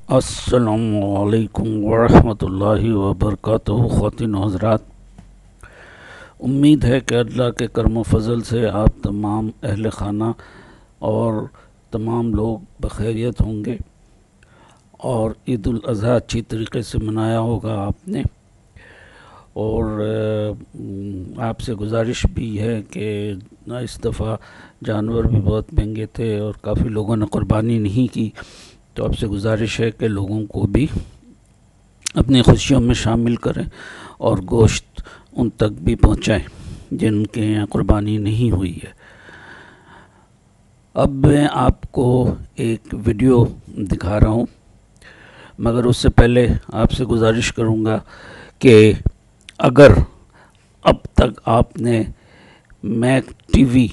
अस्सलामुअलैकुम वरहमतुल्लाहि वबरकातुहू। ख़वातीन व हज़रात, उम्मीद है कि अल्लाह के करम फ़ज़ल से आप तमाम अहल ख़ाना और तमाम लोग बख़ैरियत होंगे और ईद उल अज़हा अच्छी तरीके से मनाया होगा आपने। और आपसे गुजारिश भी है कि इस दफ़ा जानवर भी बहुत महंगे थे और काफ़ी लोगों ने क़ुरबानी नहीं की, तो आपसे गुजारिश है कि लोगों को भी अपनी खुशियों में शामिल करें और गोश्त उन तक भी पहुंचाएं जिनके यहाँ क़ुरबानी नहीं हुई है। अब मैं आपको एक वीडियो दिखा रहा हूँ, मगर उससे पहले आपसे गुजारिश करूँगा कि अगर अब तक आपने मैक टीवी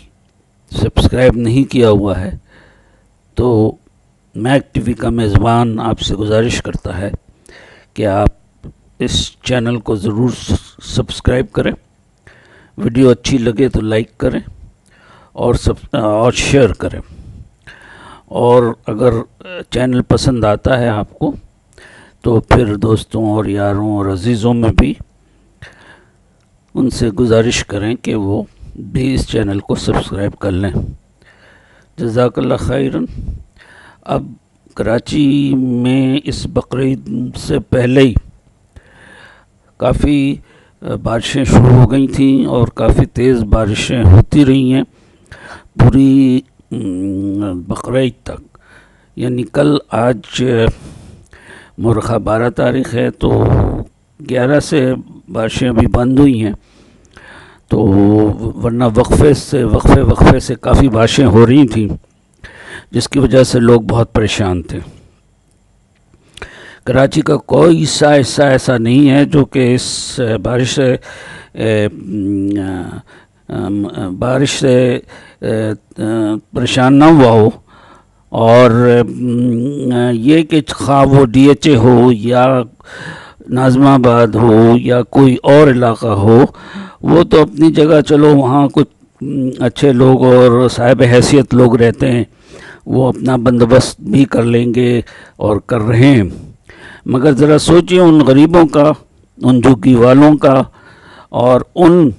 सब्सक्राइब नहीं किया हुआ है तो मैक टीवी का मेज़बान आपसे गुजारिश करता है कि आप इस चैनल को ज़रूर सब्सक्राइब करें, वीडियो अच्छी लगे तो लाइक करें और शेयर करें। और अगर चैनल पसंद आता है आपको तो फिर दोस्तों और यारों और अज़ीज़ों में भी उनसे गुजारिश करें कि वो भी इस चैनल को सब्सक्राइब कर लें। जज़ाकल्लाह खैरन। अब कराची में इस बकरीद से पहले ही काफ़ी बारिशें शुरू हो गई थी और काफ़ी तेज़ बारिशें होती रही हैं पूरी बकरीद तक। यानी कल आज मुर्खा 12 तारीख़ है तो 11 से बारिशें अभी बंद हुई हैं, तो वरना वक्फे से काफ़ी बारिशें हो रही थी, जिसकी वजह से लोग बहुत परेशान थे। कराची का कोई हिस्सा ऐसा नहीं है जो कि इस बारिश से परेशान ना हुआ हो। और ये कि खा वो DHA हो या नाज़माबाद हो या कोई और इलाक़ा हो, वो तो अपनी जगह चलो, वहाँ कुछ अच्छे लोग और साहिब हैसियत लोग रहते हैं, वो अपना बंदोबस्त भी कर लेंगे और कर रहे हैं। मगर ज़रा सोचिए उन गरीबों का, उन झुग्गी वालों का और उन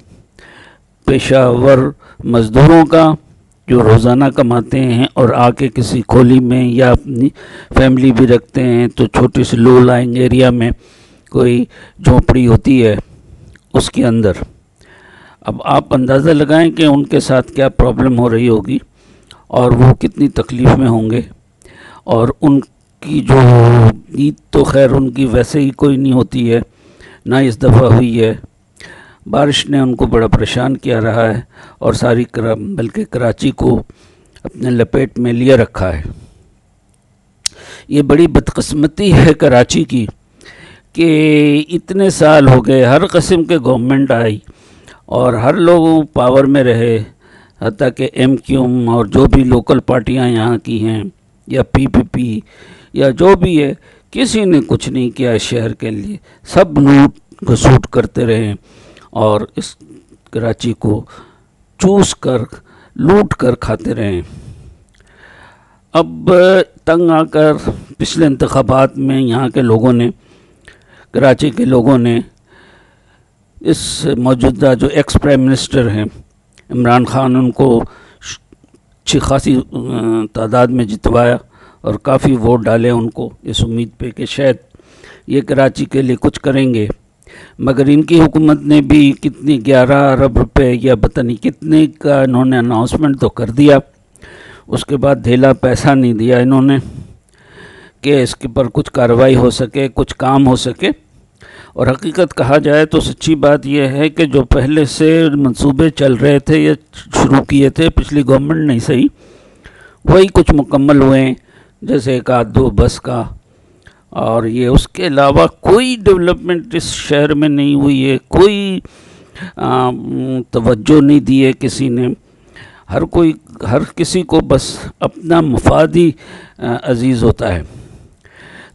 पेशावर मज़दूरों का जो रोज़ाना कमाते हैं और आके किसी खोली में या अपनी फैमिली भी रखते हैं तो छोटी सी लो लाइंग एरिया में कोई झोंपड़ी होती है उसके अंदर। अब आप अंदाज़ा लगाएं कि उनके साथ क्या प्रॉब्लम हो रही होगी और वो कितनी तकलीफ़ में होंगे। और उनकी जो ईद तो खैर उनकी वैसे ही कोई नहीं होती है, ना इस दफ़ा हुई है। बारिश ने उनको बड़ा परेशान किया रहा है और बल्कि कराची को अपने लपेट में लिए रखा है। ये बड़ी बदकिस्मती है कराची की कि इतने साल हो गए, हर किस्म के गवर्नमेंट आई और हर लोग पावर में रहे, हत्ता कि MQM और जो भी लोकल पार्टियां यहाँ की हैं या PPP या जो भी है, किसी ने कुछ नहीं किया इस शहर के लिए। सब लूट घसूट करते रहे और इस कराची को चूस कर लूट कर खाते रहे। अब तंग आकर पिछले इंतखाबात में यहाँ के लोगों ने, कराची के लोगों ने इस मौजूदा जो एक्स प्राइम मिनिस्टर हैं इमरान ख़ान, उनको अच्छी खासी तादाद में जितवाया और काफ़ी वोट डाले उनको इस उम्मीद पे कि शायद ये कराची के लिए कुछ करेंगे। मगर इनकी हुकूमत ने भी कितनी 11 अरब रुपए या पता नहीं कितने का इन्होंने अनाउंसमेंट तो कर दिया, उसके बाद धेला पैसा नहीं दिया इन्होंने कि इसके पर कुछ कार्रवाई हो सके, कुछ काम हो सके। और हकीकत कहा जाए तो सच्ची बात यह है कि जो पहले से मंसूबे चल रहे थे या शुरू किए थे पिछली गवर्नमेंट ने सही, वही कुछ मुकम्मल हुए, जैसे एक आध दो बस का, और ये उसके अलावा कोई डेवलपमेंट इस शहर में नहीं हुई है। कोई तवज्जो नहीं दी है किसी ने। हर किसी को बस अपना मुफाद ही अजीज़ होता है।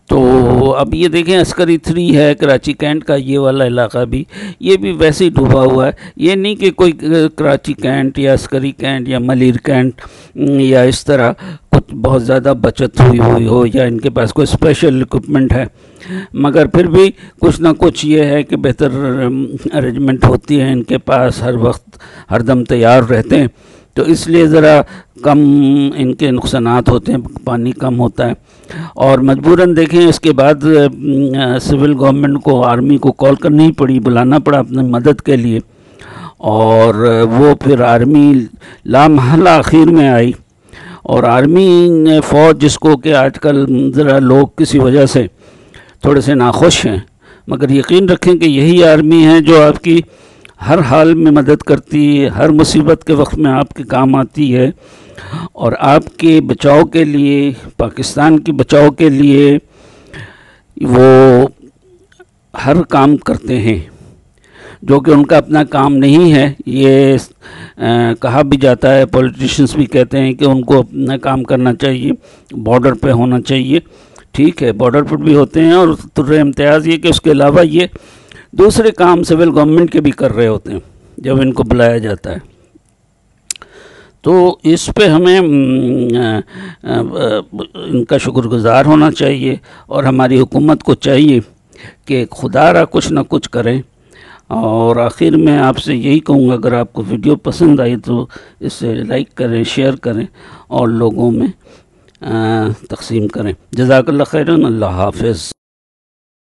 तो अब ये देखें, अस्करी 3 है कराची कैंट का, ये वाला इलाका भी, ये भी वैसे ही डूबा हुआ है। ये नहीं कि कोई कराची कैंट या अस्करी कैंट या मलिर कैंट या इस तरह कुछ बहुत ज़्यादा बचत हुई हो या इनके पास कोई स्पेशल इक्विपमेंट है, मगर फिर भी कुछ ना कुछ ये है कि बेहतर अरेंजमेंट होती है इनके पास, हर वक्त हरदम तैयार रहते हैं, तो इसलिए ज़रा कम इनके नुकसानात होते हैं, पानी कम होता है। और मजबूरन देखें इसके बाद सिविल गवर्नमेंट को, आर्मी को कॉल करनी पड़ी, बुलाना पड़ा अपनी मदद के लिए, और वो फिर आर्मी लामहला आखिर में आई। और आर्मी ने फ़ौज, जिसको कि आजकल ज़रा लोग किसी वजह से थोड़े से नाखुश हैं, मगर यकीन रखें कि यही आर्मी है जो आपकी हर हाल में मदद करती है, हर मुसीबत के वक्त में आपके काम आती है, और आपके बचाव के लिए, पाकिस्तान के बचाव के लिए वो हर काम करते हैं, जो कि उनका अपना काम नहीं है। ये कहा भी जाता है, पॉलिटिशियंस भी कहते हैं कि उनको अपना काम करना चाहिए, बॉर्डर पे होना चाहिए। ठीक है, बॉर्डर पर भी होते हैं, और तुर्रे इम्तियाज़ ये कि उसके अलावा ये दूसरे काम सिविल गवर्नमेंट के भी कर रहे होते हैं जब इनको बुलाया जाता है। तो इस पे हमें इनका शुक्रगुज़ार होना चाहिए, और हमारी हुकूमत को चाहिए कि खुदारा कुछ ना कुछ करें। और आखिर में आपसे यही कहूँगा, अगर आपको वीडियो पसंद आई तो इसे लाइक करें, शेयर करें और लोगों में तक़सीम करें। जज़ाकल्लाह खैरन। अल्लाह हाफ़िज़।